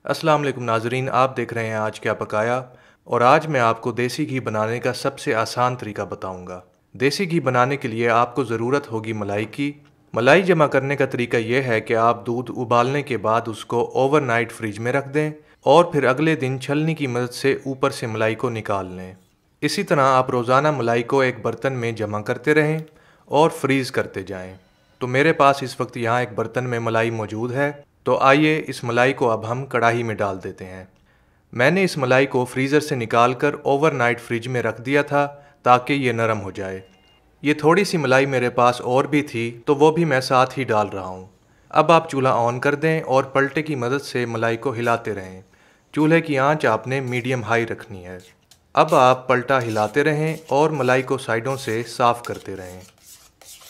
अस्सलाम वालेकुम नाजरीन, आप देख रहे हैं आज क्या पकाया। और आज मैं आपको देसी घी बनाने का सबसे आसान तरीका बताऊंगा। देसी घी बनाने के लिए आपको ज़रूरत होगी मलाई की। मलाई जमा करने का तरीका यह है कि आप दूध उबालने के बाद उसको ओवरनाइट फ्रिज में रख दें और फिर अगले दिन छलनी की मदद से ऊपर से मलाई को निकाल लें। इसी तरह आप रोज़ाना मलाई को एक बर्तन में जमा करते रहें और फ्रीज़ करते जाएं। तो मेरे पास इस वक्त यहाँ एक बर्तन में मलाई मौजूद है, तो आइए इस मलाई को अब हम कढ़ाई में डाल देते हैं। मैंने इस मलाई को फ्रीज़र से निकाल कर ओवरनाइट फ्रिज में रख दिया था ताकि ये नरम हो जाए। ये थोड़ी सी मलाई मेरे पास और भी थी तो वो भी मैं साथ ही डाल रहा हूँ। अब आप चूल्हा ऑन कर दें और पलटे की मदद से मलाई को हिलाते रहें। चूल्हे की आंच आपने मीडियम हाई रखनी है। अब आप पलटा हिलाते रहें और मलाई को साइडों से साफ़ करते रहें।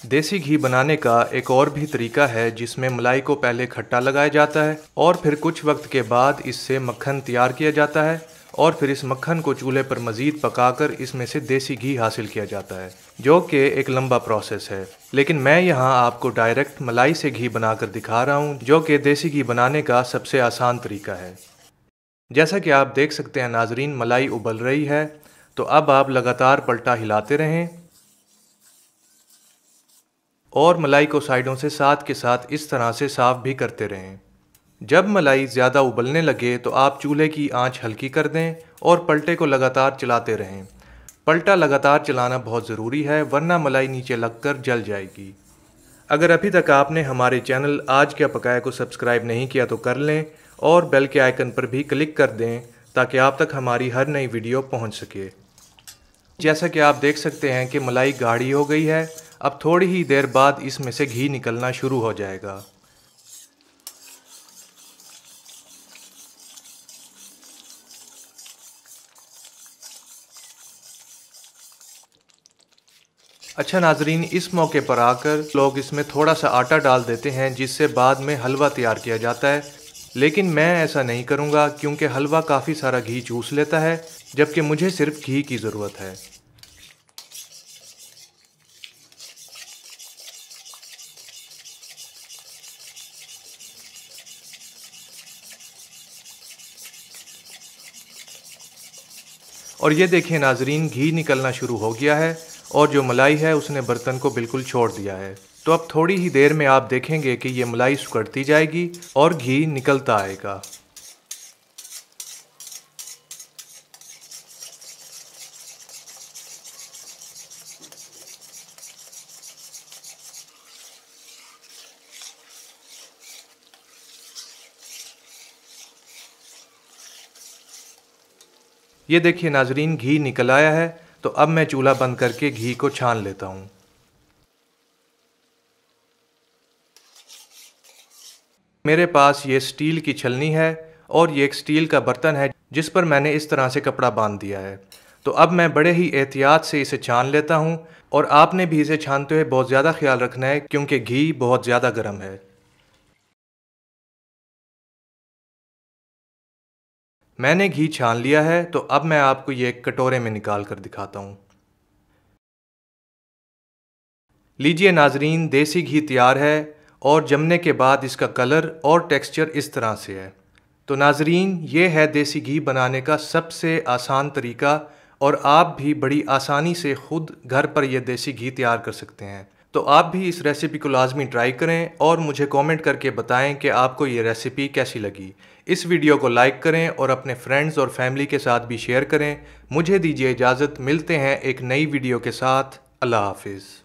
देसी घी बनाने का एक और भी तरीका है जिसमें मलाई को पहले खट्टा लगाया जाता है और फिर कुछ वक्त के बाद इससे मक्खन तैयार किया जाता है और फिर इस मक्खन को चूल्हे पर मज़ीद पकाकर इसमें से देसी घी हासिल किया जाता है, जो कि एक लंबा प्रोसेस है। लेकिन मैं यहाँ आपको डायरेक्ट मलाई से घी बनाकर दिखा रहा हूँ, जो कि देसी घी बनाने का सबसे आसान तरीका है। जैसा कि आप देख सकते हैं नाजरीन, मलाई उबल रही है, तो अब आप लगातार पलटा हिलाते रहें और मलाई को साइडों से साथ के साथ इस तरह से साफ़ भी करते रहें। जब मलाई ज़्यादा उबलने लगे तो आप चूल्हे की आंच हल्की कर दें और पलटे को लगातार चलाते रहें। पलटा लगातार चलाना बहुत ज़रूरी है, वरना मलाई नीचे लगकर जल जाएगी। अगर अभी तक आपने हमारे चैनल आज क्या पकाया को सब्सक्राइब नहीं किया तो कर लें और बेल के आइकन पर भी क्लिक कर दें ताकि आप तक हमारी हर नई वीडियो पहुंच सके। जैसा कि आप देख सकते हैं कि मलाई गाढ़ी हो गई है। अब थोड़ी ही देर बाद इसमें से घी निकलना शुरू हो जाएगा। अच्छा नाजरीन, इस मौके पर आकर लोग इसमें थोड़ा सा आटा डाल देते हैं जिससे बाद में हलवा तैयार किया जाता है, लेकिन मैं ऐसा नहीं करूँगा क्योंकि हलवा काफ़ी सारा घी चूस लेता है, जबकि मुझे सिर्फ घी की ज़रूरत है। और ये देखिए नाजरीन, घी निकलना शुरू हो गया है और जो मलाई है उसने बर्तन को बिल्कुल छोड़ दिया है। तो अब थोड़ी ही देर में आप देखेंगे कि ये मलाई सुकड़ती जाएगी और घी निकलता आएगा। ये देखिए नाजरीन, घी निकल आया है। तो अब मैं चूल्हा बंद करके घी को छान लेता हूँ। मेरे पास ये स्टील की छलनी है और ये एक स्टील का बर्तन है जिस पर मैंने इस तरह से कपड़ा बांध दिया है। तो अब मैं बड़े ही एहतियात से इसे छान लेता हूँ और आपने भी इसे छानते हुए बहुत ज़्यादा ख्याल रखना है क्योंकि घी बहुत ज़्यादा गर्म है। मैंने घी छान लिया है, तो अब मैं आपको ये एक कटोरे में निकाल कर दिखाता हूँ। लीजिए नाजरीन, देसी घी तैयार है और जमने के बाद इसका कलर और टेक्सचर इस तरह से है। तो नाजरीन, ये है देसी घी बनाने का सबसे आसान तरीका और आप भी बड़ी आसानी से ख़ुद घर पर यह देसी घी तैयार कर सकते हैं। तो आप भी इस रेसिपी को लाजमी ट्राई करें और मुझे कमेंट करके बताएं कि आपको ये रेसिपी कैसी लगी। इस वीडियो को लाइक करें और अपने फ्रेंड्स और फैमिली के साथ भी शेयर करें। मुझे दीजिए इजाज़त, मिलते हैं एक नई वीडियो के साथ। अल्लाह हाफिज़।